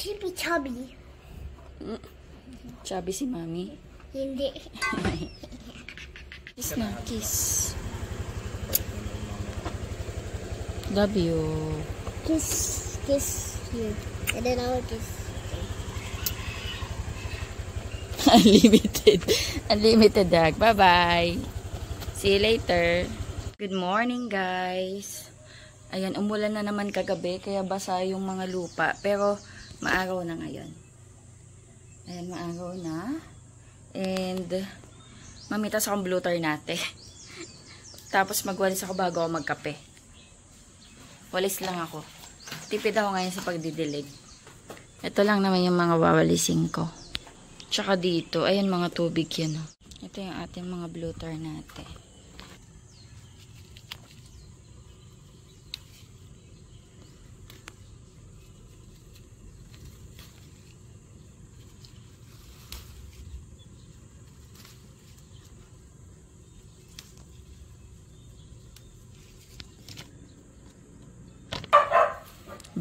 Chubby chubby. Chubby si Mami. Hindi. Kiss na, kiss. Love you. Kiss, kiss you. And then I will kiss. Unlimited. Unlimited dog. Bye-bye. See you later. Good morning, guys. Ayan, umulan na naman kagabi, kaya basa yung mga lupa. Pero, maaraw na ngayon. Ayan, maaraw na. And, mamitas akong bloater natin. Tapos, magwalis ako bago ako magkape. Walis lang ako. Tipid ako ngayon sa pagdidilig. Ito lang naman yung mga wawalisin ko. Tsaka dito, ayan mga tubig yan. Oh. Ito yung ating mga bloater natin.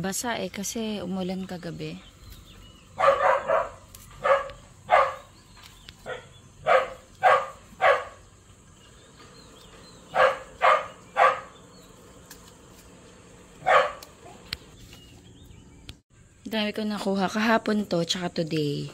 Basa kasi umulan kagabi. Dami ko nakuha kahapon to, tsaka today.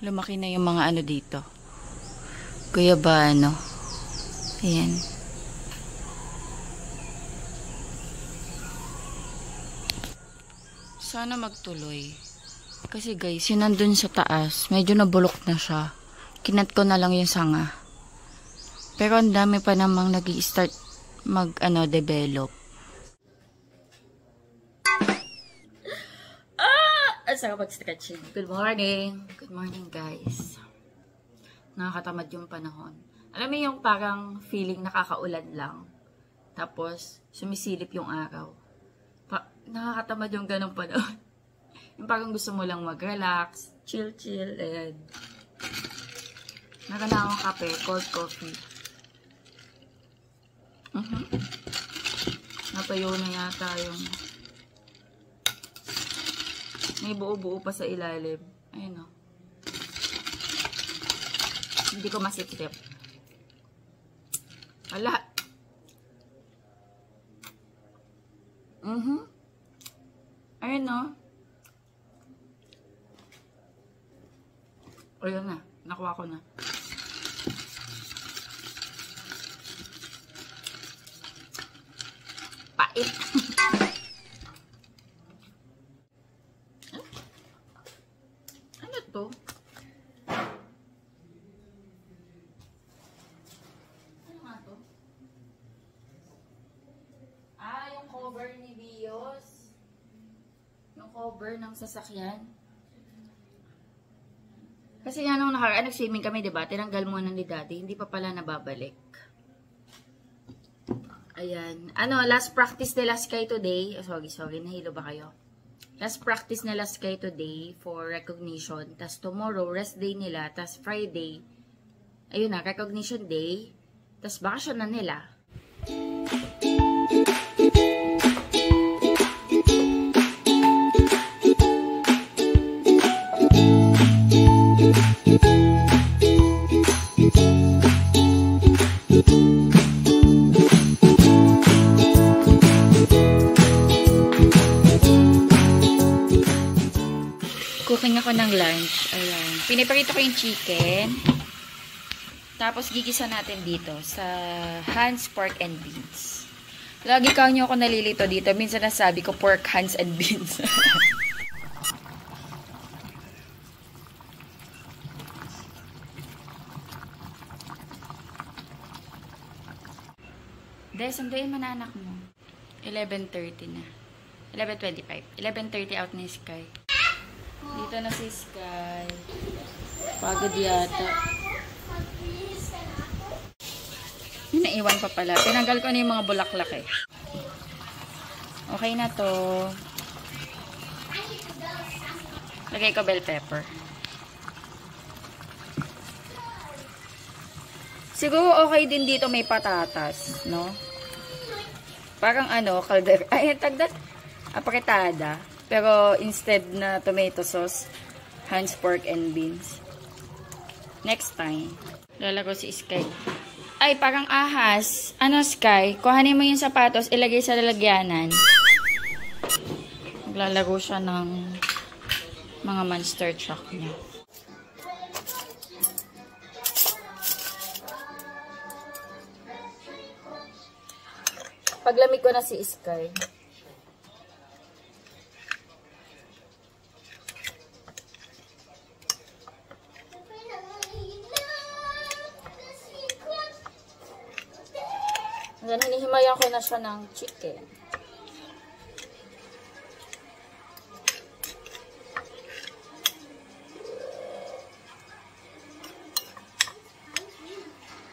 Lumaki na yung mga ano dito. Guyabano. Ayan. Sana magtuloy. Kasi guys, yun nandun sa taas. Medyo nabulok na siya. Kinat ko na lang yung sanga. Pero ang dami pa namang nag-i-start develop. Sa pag-stretching. Good morning. Good morning, guys. Nakakatamad yung panahon. Alam mo yung parang feeling nakakaulan lang. Tapos, sumisilip yung araw. Nakakatamad yung ganong panahon. Yung parang gusto mo lang mag-relax, chill, and nagana akong kape, cold coffee. Natayo na yata yung may buo-buo pa sa ilalim. Ayun o. Hindi ko masip-sip. Wala. Ayun o. Ayun na. Nakuha ko na. Pait. To. Ano nga to? Yung cover ni Bios. Yung cover ng sasakyan. Kasi yan nung nakaraan, nag-swimming kami, diba? Tinanggal muna ni Daddy. Hindi pa pala nababalik. Ayan. Last practice nila Sky today. Sorry. Nahilo ba kayo? Last practice nila Sky today for recognition. Tas tomorrow, rest day nila. Tas Friday, ayun na, recognition day. Tas bakasyon na nila. Cooking ako ng lunch. Ayan. Piniprito ko yung chicken. Tapos gigisa natin dito sa Hans Pork and Beans. Lagi ka niyo ako nalilito dito. Minsan nasabi ko pork hands and beans. Dahil sunduin mo na anak mo. 11:30 na. 11:25. 11:30 out ni Sky. Dito na si Sky. Pagod yata. Yung naiwan pa pala. Tinanggal ko na yung mga bulaklak eh. Okay na to. Lagay ko bell pepper. Siguro okay din dito may patatas, no? Parang ano, calder. Ay, tagdat. Apritada. Pero instead na tomato sauce, Hans pork and beans. Next time. Lalago si Sky. Ay, parang ahas. Ano, Sky? Kuhanin mo yung sapatos, ilagay sa lalagyanan. Maglalaro siya ng mga monster truck niya. Paglamig ko na si Sky. Then, hinihimayan ko na siya ng chicken.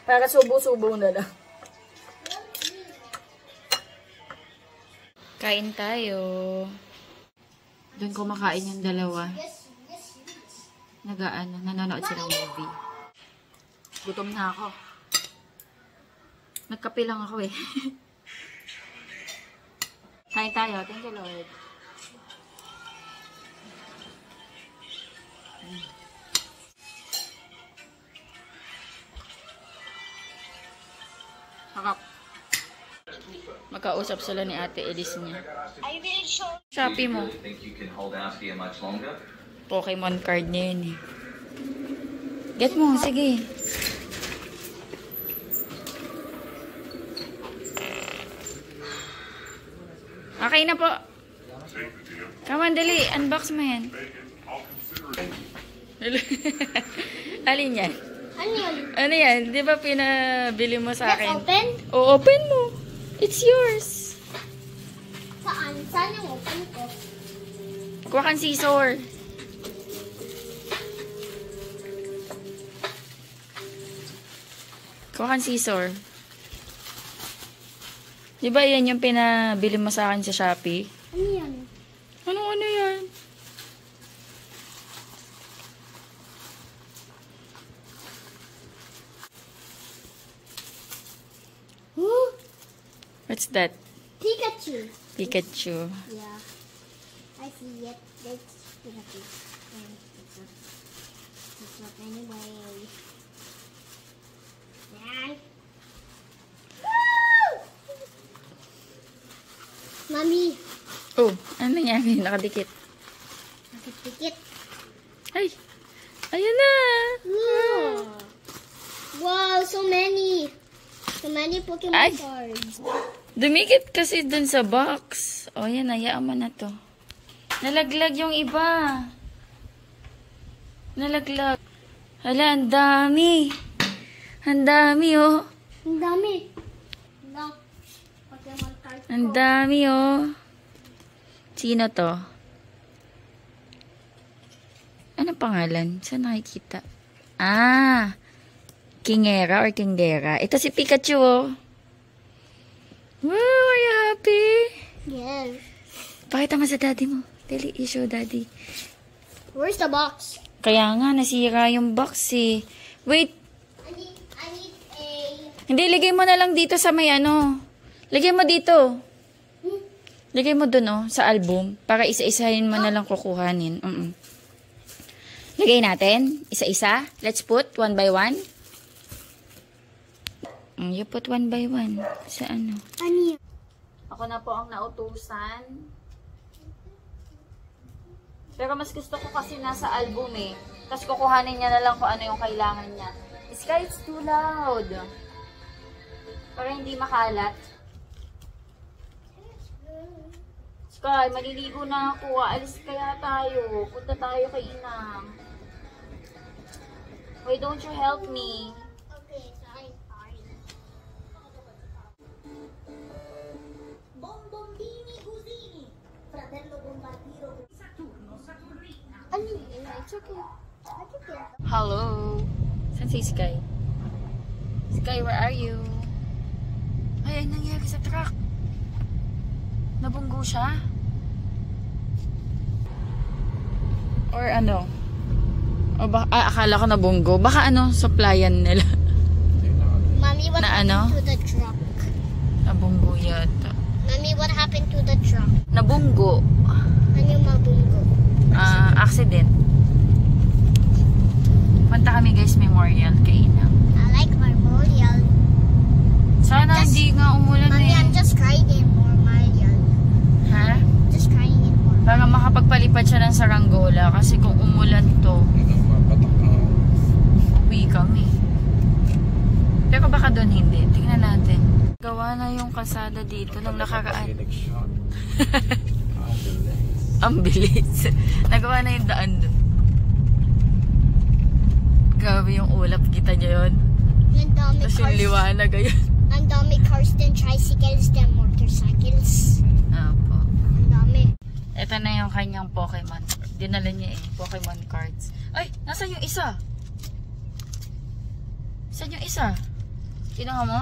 Para subo-subo na lang. Kain tayo. Doon kumakain yung dalawa. Nanonood silang movie. Gutom na ako. Nagkape lang ako eh. Kain tayo. Thank you, Lord. Harap. Magkausap sila ni Ate Elise niya. Shopee mo. Pokemon card niya yun eh. Get mo, sige. Okay na po. Come on, dali. Unbox mo yan. Alin yan? Ano yun? Ano yan? Di ba pinabili mo sa akin? Let's open? O, open mo. It's yours. Saan? Saan yung open ko? Kuha kang scissor. Kuha kang scissor. Di ba yan yung pinabili mo sa akin sa Shopee? Ano yan? Ano yan? Huh? What's that? Pikachu. Pikachu. Yeah. I see it. That's Pikachu. It's not anyway. Yeah. Mami. Oh, ano nangyari? Nakadikit. Nakipikit. Ay! Ayan na! Wow, so many. So many Pokemon Ay. cards. Dumikit kasi dun sa box. O, yan. Hayaan mo na to. Nalaglag yung iba. Nalaglag. Hala, ang dami. Ang dami, oh. Ang dami. No. Pokemon cards. Ang dami, oh. Sino to? Ano pangalan? Saan nakikita? Ah! Kingera or Kingera. Ito si Pikachu, oh. Wow, are you happy? Yes. Pakita mo sa daddy mo. Dali, i-show daddy. Where's the box? Kaya nga, nasira yung box, eh. Wait. I need a... Hindi, ligay mo na lang dito sa may ano. Ligay mo dito. Ligay mo dun, oh, sa album. Para isa-isahin mo na lang kukuhanin. Lagay natin. Isa-isa. Let's put one by one. You put one by one. Sa ano? Ano yan? Ako na po ang nautusan. Pero mas gusto ko kasi nasa album eh. Tapos kukuhanin niya na lang kung ano yung kailangan niya. Sky, it's too loud. Para hindi makalat. Sky, maliligo na ako. Aalis kaya tayo. Punta tayo kay Inang. Why don't you help me? Okay, sorry. Bombombini Gusini, fratello bombardiro. Ano yun? It's okay. Hello? Saan si Sky? Sky, where are you? Ay, ang nangyari sa truck? Nabunggo siya? Or ano? O akala ko nabunggo. Baka ano, supplyan nila. Mommy, what Na happened ano? to the truck? Nabunggo yata. Mommy, what happened to the truck? Nabunggo. Ano yung mabunggo? Accident. Punta kami guys, memorial kay Inang. I like memorial. Sana hindi nga umulan Mommy, eh. I'm just crying in memorial. Ha? Just crying in memorial. Para makapagpalipad siya ng saranggola kasi kung umulan to, uwi kami. Pero baka doon hindi. Tingnan natin. Gawa na yung kalsada dito nung nakaraan. Ang bilis. Nagawa na yung daan doon. Grabe yung ulap. Kita nyo yun? Ang dami Tapos yung liwanag ayun. Ang dami cars din, tricycles din, motorcycles. Apo. Ang dami. Ito na yung kanyang Pokemon. Dinala niya eh. Pokemon cards. Ay! Nasaan yung isa? Saan yung isa? Kinuha mo?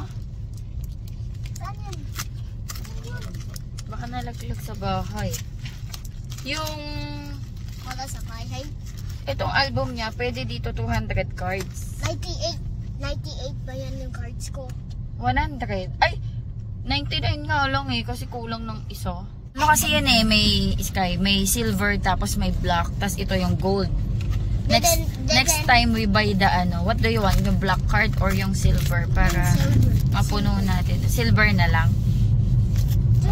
Saan yun? Baka nalaglag sa bahay. Yung... Wala sa bahay. Itong album niya, pwede dito 200 cards. 98. 98 ba yan yung cards ko? 100. Ay! 99 nga lang eh, kasi kulang ng isa. Ano kasi yan eh, may Sky, may silver, tapos may black, tapos ito yung gold. Next time we buy the ano, what do you want? Yung black card or yung silver para mapuno natin. Silver na lang.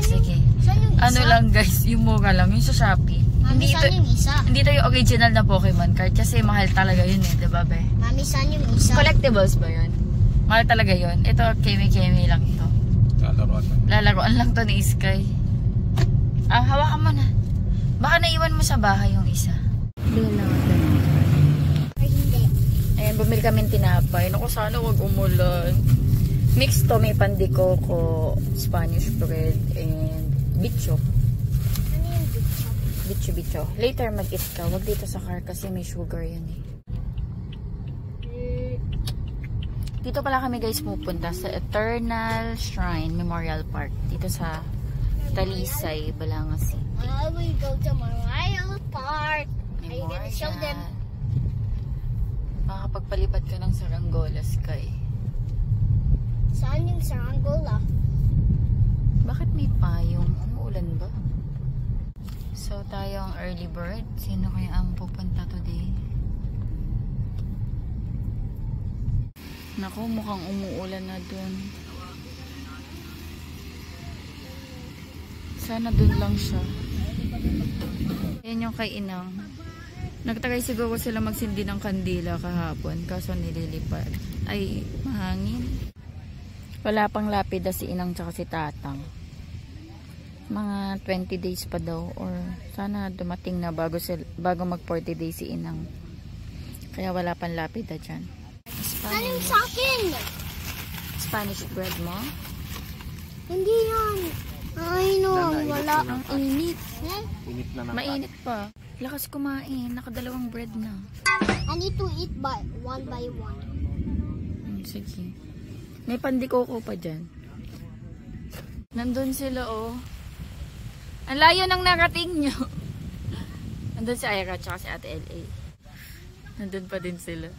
Sige. Saan yung isa? Ano lang guys, yung mura lang, yung sa Shopee. Mami, saan yung isa? Hindi to yung original na Pokemon card kasi mahal talaga yun eh, diba be? Mami, saan yung isa? Collectibles ba yun? Mahal talaga yun. Ito, keme-keme lang ito. Lalaroan lang to ni Sky. Hawakan mo na. Baka naiwan mo sa bahay yung isa. Tingnan natin. Or hindi? Ayan, bumili kami ng tinapay. Naku, sana wag umulan. Mix to, may pandikoko, Spanish bread, and bicho. Ano yung bicho? Bicho. Later mag-eat ka. Wag dito sa car kasi may sugar yan eh. Dito pala kami guys pupunta sa Eternal Shrine Memorial Park. Dito sa Talisay, Balanga City. We go to Memorial Park. Are you gonna show them? Makakapagpalipad ka ng saranggola, Sky. Saan yung saranggola? Bakit may payong? Umuulan ba? So tayo ang early bird. Sino kaya ang pupunta today? Naku, mukhang umuulan na dun. Sana dun lang siya. Yan yung kay Inang. Nagtagay siguro sila magsindi ng kandila kahapon. Kaso nililipad. Ay, mahangin. Wala pang lapida si Inang tsaka si Tatang. Mga 20 days pa daw. Or sana dumating na bago mag 40 days si Inang. Kaya wala pang lapida dyan. Ano yung sa akin? Spanish bread mo? Hindi yan. Ay no, wala. Ang init. Init na ng Mainit pa. Lakas kumain. Nakadalawang bread na. I need to eat one by one. Sige. May pandikoko pa dyan. Nandun sila oh. Ang layo ng narating nyo. Nandun si Ira tsaka si Ate L.A. Nandun pa din sila.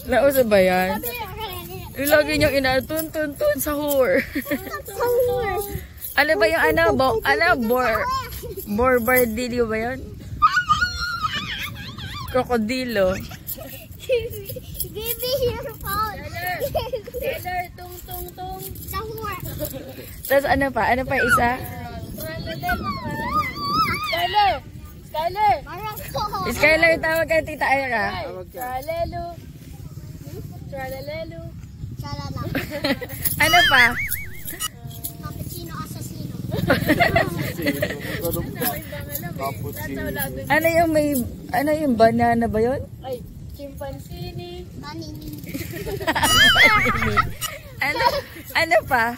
Nauso ba yan? Yung lagi niyong inatun-tun-tun sa whore. Ano ba yung Borbardillo ba yun? Krokodilo. Give me your phone. Taylor, tung, tung, tung. Sahur. Tapos ano pa? Ano pa isa? Skyler! Skyler! Marangko. Skylar, tawag ka Tita Ira. Tralelo. Tralalelo. Chalala. Ano pa? Cappuccino assassino. Ano yung banana ba yun? Ay, chimpanzini. Banini. Ano pa?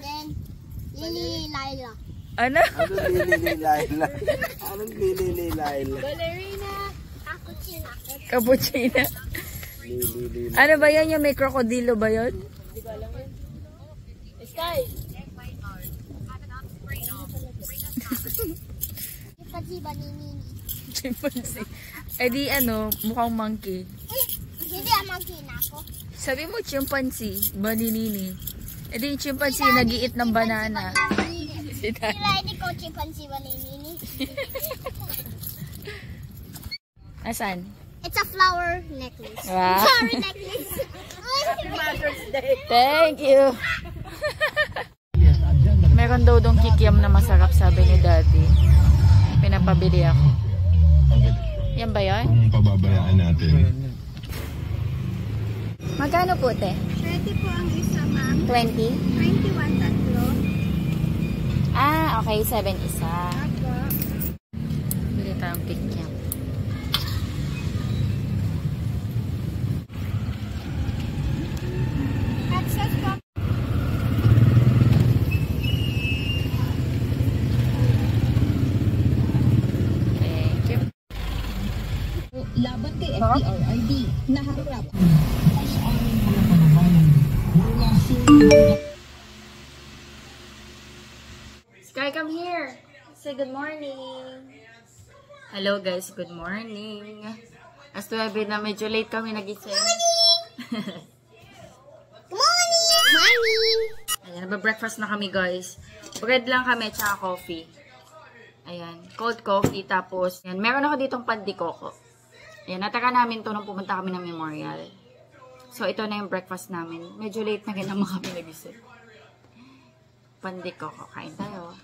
Then, Lily Laila. Ano? Anong lili-lila? Ballerina. Cappuccino. Cappuccino. Ano ba yun? Yung may krokodilo ba yun? Hindi ko alam yun. Sky. Chimpanzee Banini. Chimpanzee. Eh di ano, mukhang monkey. Hindi magkina ako. Sabi mo chimpanzee, baninini. Eh di yung chimpanzee nag-iit ng banana. Sila hindi ko chimpanzee Banini. Asan? It's a flower necklace. Wow. Flower necklace. Mother's Day. Thank you. Meron daw dong kikiam na masarap, sabi ni Daddy. Pinapabili ako. Yan ba yan? Kung pababayaan natin. Magkano po, te? 30 po ang isa, ma'am. 20? 21 tatlo. Ah, okay. 7 isa. Ako. Bili tayong kikiam. Access po. Thank you. Laban kay FDRRD na harap. Sky, come here. Say good morning. Hello guys, good morning. As 12 na, medyo late kami nagising. Morning! Ayan, nagbe-breakfast na kami guys. Bread lang kami, tsaka coffee. Ayan, cold coffee. Tapos, ayan, meron ako ditong pandikoko. Ayan, nataka namin to nung pumunta kami ng memorial. So, ito na yung breakfast namin. Medyo late na naman kami nagising. Pandikoko, kain tayo.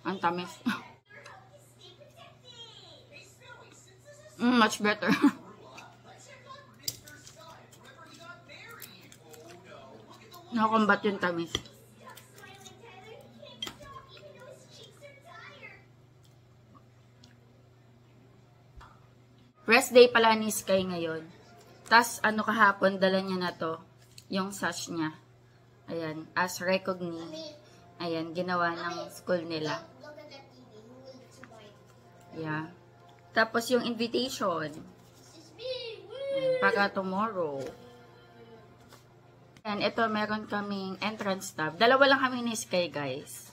Ang tamis. Much better. Nakakombat yung tamis. Rest day pala ni Sky ngayon. Tas ano kahapon, dala niya na to. Yung sash niya. Ayan. As recognize. Ayan. Ginawa ng school nila. Yeah. Tapos yung invitation. Ayan, para tomorrow. Ayan, ito meron kaming entrance tab. Dalawa lang kami ni Sky, guys.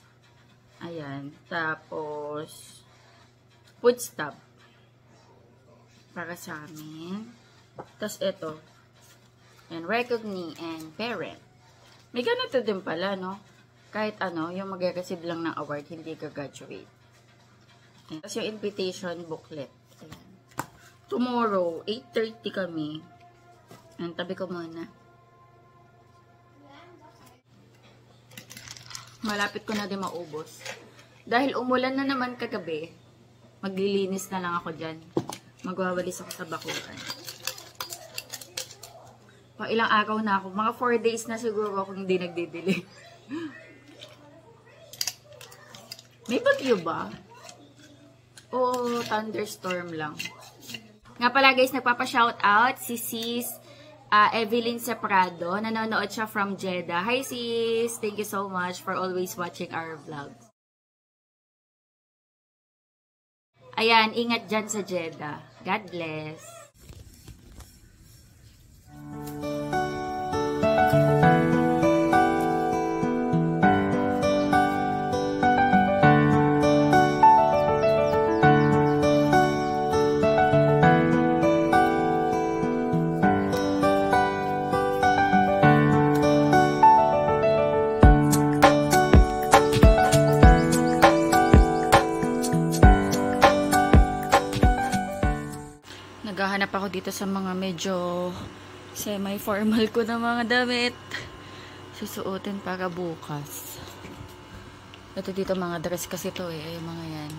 Ayan. Tapos, food tab. Para sa amin. Tapos ito. Ayan, recognize and parent. May ganito din pala, no? Kahit ano, yung mag-receive lang ng award, hindi ka-graduate. Tapos yung invitation booklet. Ayan. Tomorrow, 8:30 kami. Ayan, tabi ko muna. Malapit ko na din maubos. Dahil umulan na naman kagabi, maglilinis na lang ako dyan. Magwawalis ako sa bakuran. Pa ilang araw na ako. Mga 4 days na siguro kung hindi nagdidili. May bagyo ba? O thunderstorm lang? Nga pala guys, nagpapa-shoutout si Sis Evelyn Seprado. Nanonood siya from Jeddah. Hi sis! Thank you so much for always watching our vlogs. Ayan, ingat dyan sa Jeddah. God bless! ako dito sa mga medyo semi-formal ko na mga damit. Susuotin para bukas. Ito dito mga dress kasi to eh. Ay, mga yan.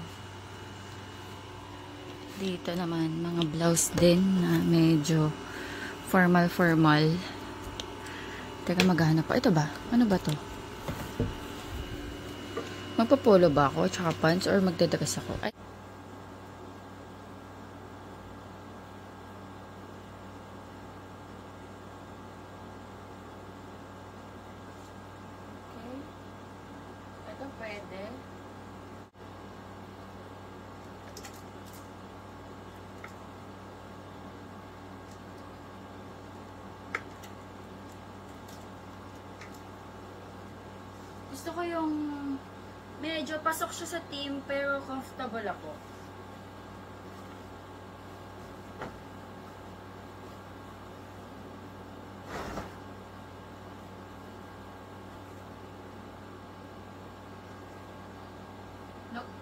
Dito naman, mga blouse din na medyo formal. Teka, maghanap pa. Ito ba? Ano ba to? Magpapolo ba ako? Tsaka pants? Or magdadress ako? Ay. Okay. Ito pwede. Gusto ko yung medyo pasok siya sa team pero comfortable ako. Nope.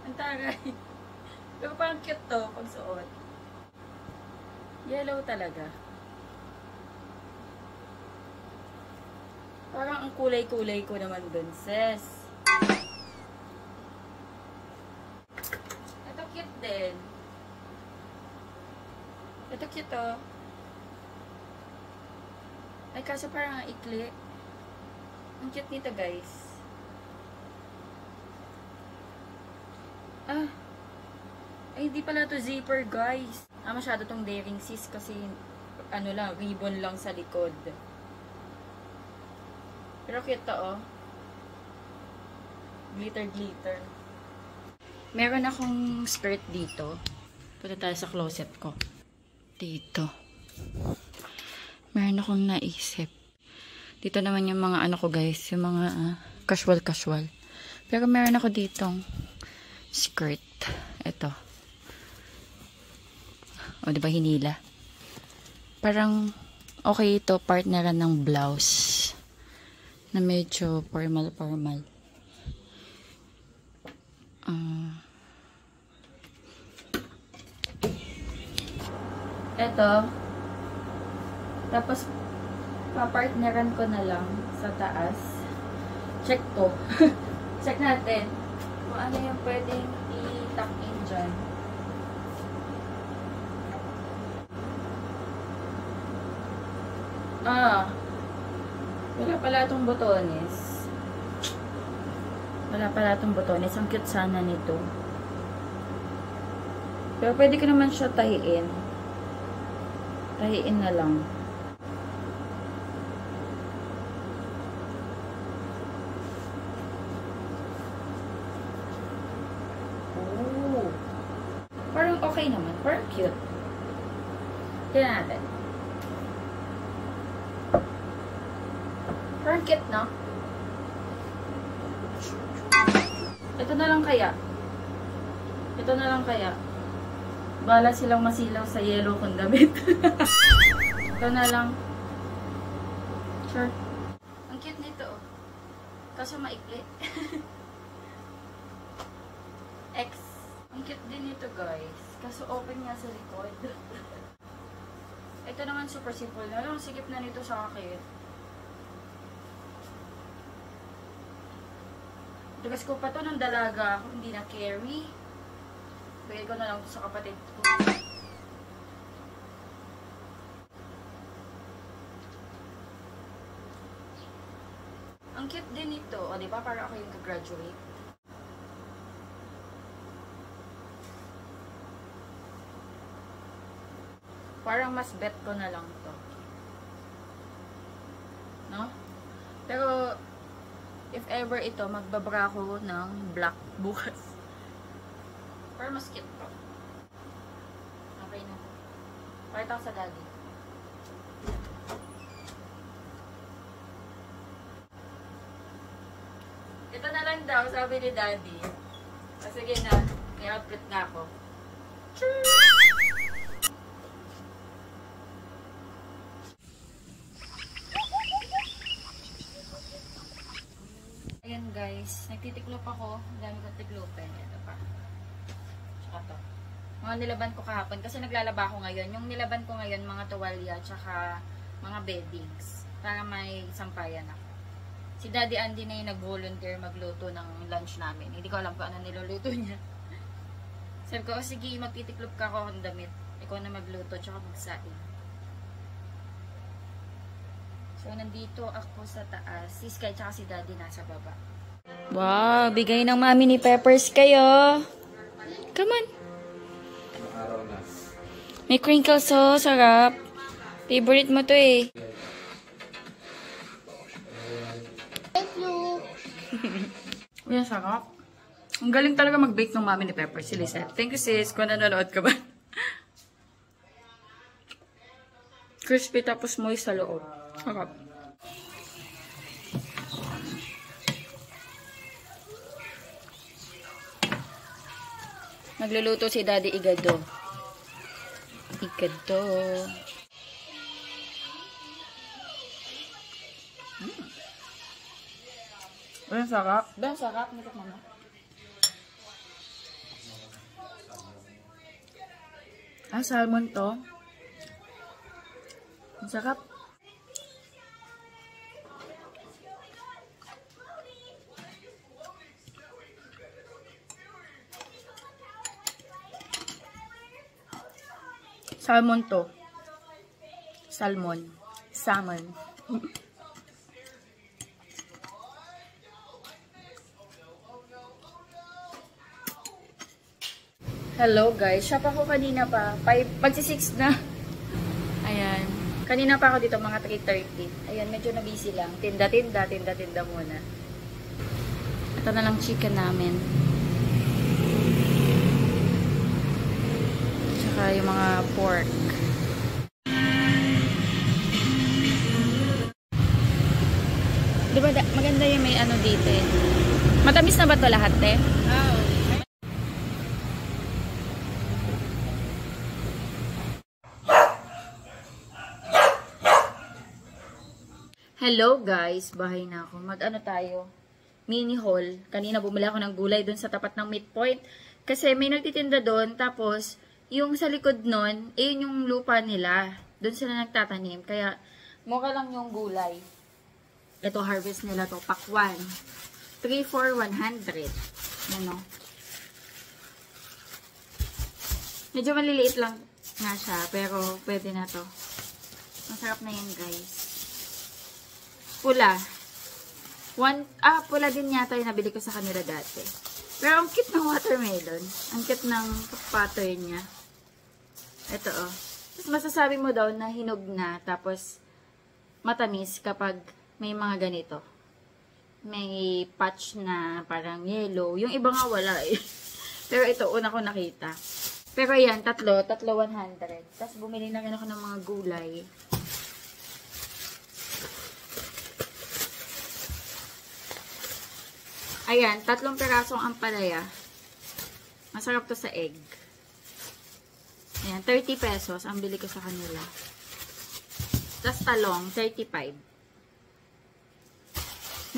Ang tagay. Pero parang cute to pag suot. Yellow talaga. Parang ang kulay-kulay ko naman dun, sis. Ito cute din. Ito cute oh. Ay, kaso parang ang ikli. Ang cute nito, guys. Ah. Ay, hindi pala to zipper, guys. Masyado tong daring sis kasi ano lang, ribbon lang sa likod. Pero cute to, oh. Glitter. Meron akong skirt dito. Punta tayo sa closet ko. Dito. Meron akong naisip. Dito naman yung mga ano ko, guys. Yung mga casual. Pero meron ako ditong skirt. Ito. O, diba hinila? Parang okay ito, partneran ng blouse na medyo formal. Ito. Tapos, papartneran ko na lang sa taas. Check to. Check natin kung ano yung pwedeng i-tuck in dyan. Wala pala itong botones. Ang cute sana nito. Pero pwede ko naman siya tahiin. Tahiin na lang. Oh. Parang okay naman. Parang cute. Tignan natin. Parang cute, no? Ito na lang kaya. Bala silang masilaw sa yellow kong damit. Ito na lang. Sure. Ang cute nito, oh. Kaso maikli. X. Ang cute din nito, guys. Kaso open nga sa likod. Ito naman super simple na lang. Sikip na nito sa akin. Dugas ko pa to ng dalaga ako, hindi na carry. Bigay ko na lang to sa kapatid ko. Ang cute din ito. O, diba? Para ako yung graduate. Parang mas bet ko na lang to. No? Pero, if ever ito, magbabra ko ng black bukas. Pero mas cute to. Okay na. Pakita ko sa daddy. Ito na lang daw, sabi ni daddy. Sige na, may outfit na ako. Ayan guys, nagtitiklop ako. Ang dami kong tiklopin. Ito pa. Tsaka to. Mga nilaban ko kahapon. Kasi naglalaba ako ngayon. Yung nilaban ko ngayon, mga tuwalya, tsaka mga beddings. Para may sampayan ako. Si Daddy Andy na yung nag-volunteer magluto ng lunch namin. Hindi ko alam kung ano niluluto niya. Sabi ko, sige, magtitiklop ka ako ng damit. Ikaw na magluto, tsaka magsaing. So, nandito ako sa taas. Si Sky tsaka si Daddy nasa baba. Wow, bigay ng mami ni Peppers kayo. Come on. May crinkles, so sarap. Favorite mo to eh. Thank you. Uy, sarap. Ang galing talaga mag-bake ng mami ni Peppers, si Lizette. Thank you sis, kung nanonood ka ba. Crispy tapos moist sa loob. Sarap. Nagluluto si Daddy Igado. Igado. Ang sarap. Ang sarap. Nito mama. Ah, salmon to. Ang sarap. Salmon to. Salmon. Salmon. Hello guys. Shop ako kanina pa. Pagsi-6 na. Ayan. Kanina pa ako dito mga 3:30. Ayan, medyo na busy lang. Tinda muna. Ito na lang chicken namin. Tsaka yung mga pork. Diba maganda yung may ano dito eh. Matamis na ba to lahat eh? Oh. Hello guys, bahay na ako. Mag-ano tayo? Mini haul. Kanina bumili ako ng gulay doon sa tapat ng midpoint. Kasi may nagtitinda doon. Tapos, yung sa likod nun, yun yung lupa nila. Doon sila nagtatanim. Kaya, mura lang yung gulay. Ito, harvest nila to. Pakwan. 3 for 100. Ano? Medyo maliliit lang nga siya. Pero, pwede na to. Masarap na yan guys. Pula. Pula din yata yung nabili ko sa kanila dati. Pero ang cute ng watermelon. Ang cute ng pattern niya. Ito oh. Tapos masasabi mo daw na hinog na. Tapos matamis kapag may mga ganito. May patch na parang yellow. Yung iba nga wala eh. Pero ito, una ko nakita. Pero yan, tatlo 100. Tapos bumili na rin ako ng mga gulay. Ayan, 3 perasong ampalaya. Masarap to sa egg. Ayan, 30 pesos ang bili ko sa kanila. Tapos talong, 35.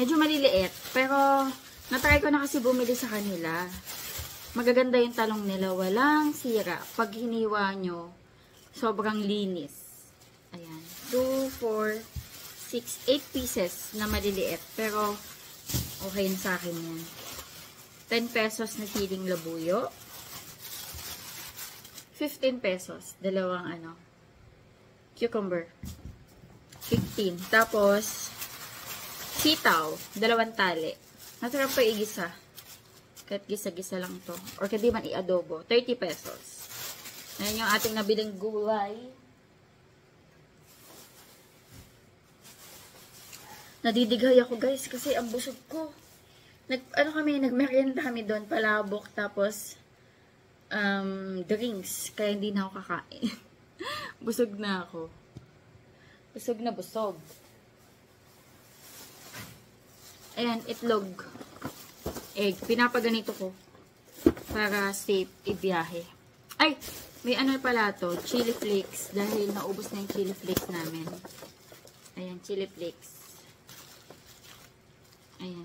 Medyo maliliit, pero natry ko na kasi bumili sa kanila. Magaganda yung talong nila, walang sira. Pag hiniwa nyo, sobrang linis. Ayan, 2, 4, 6, 8 pieces na maliliit. Pero okay na sa akin yan. 10 pesos na siling labuyo. 15 pesos. Dalawang cucumber. 15. Tapos, sitaw. 2 tali. Masarap pa igisa. Kahit gisa-gisa lang to. Or kahit di man i-adobo. 30 pesos. Ayan yung ating nabiling gulay. Nadidigay ako guys kasi ang busog ko. Nagmerienda kami doon, palabok, tapos drinks. Kaya hindi na ako kakain. Busog na ako. Busog na busog. Ayan, itlog. Egg. Pinapaganito ko. Para safe ibiyahe. Ay! May ano pala to. Chili flakes. Dahil naubos na yung chili flakes namin. Ayan, chili flakes. Ayan.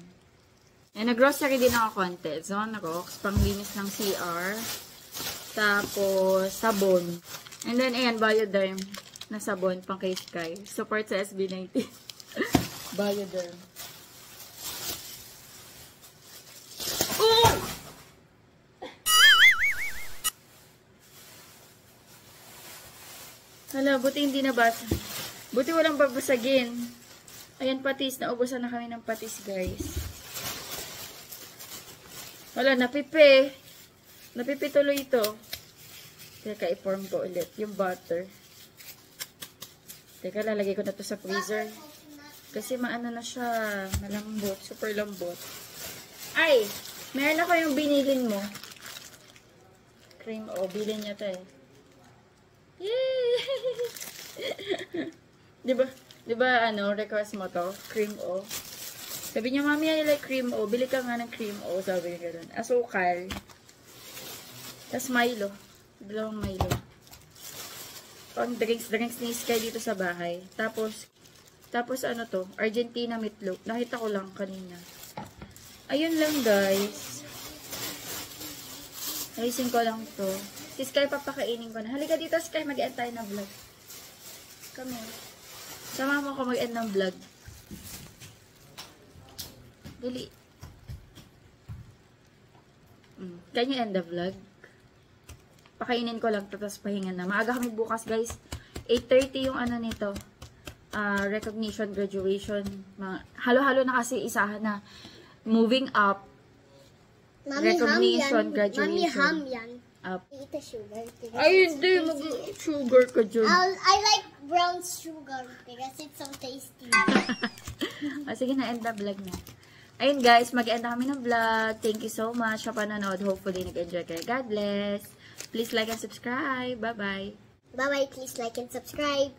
And nag-grocery din ako konti. Zonrox, panglinis ng CR. Tapos, sabon. And then, ayan, Bioderm na sabon, pang kay Sky. Support sa SB19. Bioderm. Oh! Hala, buti hindi nabasa. Buti walang babasagin. Ayan, patis. Naubusan na kami ng patis, guys. Wala, napipi. Napipi tuloy ito. Teka, i-form ko ulit. Yung butter. Teka, lalagay ko na to sa freezer. Kasi maano na siya. Malambot. Super lambot. Ay! Meron ako yung binilin mo. Cream o. Bilin niya to eh. Yay! Diba, ano, request mo to? Cream o. Sabi niya, Mami, I like cream o. Bili ka nga ng cream o. Sabi niya gano'n. Asukal. Tapos Milo. Dalawang Milo. Pang drinks ni Sky dito sa bahay. Tapos ano to? Argentina meatloaf. Nakita ko lang kanina. Ayun lang, guys. Ayusin ko lang to. Si Sky, papakainin ko na. Halika dito, Sky. Mag-end tayo na vlog. Come here. Sama mo ako mag-end ng vlog. Dali. Can you end the vlog? Pakainin ko lang to, tapos pahinga na. Maaga kami bukas, guys. 8:30 yung ano nito. Recognition, graduation. Halo-halo na kasi isahan na. Moving up. Recognition, graduation. Mami, ham yan. Up. Eat the sugar. Ay, hindi. Mag-sugar ka dyan. I like brown sugar because it's so tasty. Sige na, end the vlog na. Ayun guys, mag-end na kami ng vlog. Thank you so much sa panonood. Hopefully, nag-enjoy kayo. God bless. Please like and subscribe. Bye-bye. Bye-bye. Please like and subscribe.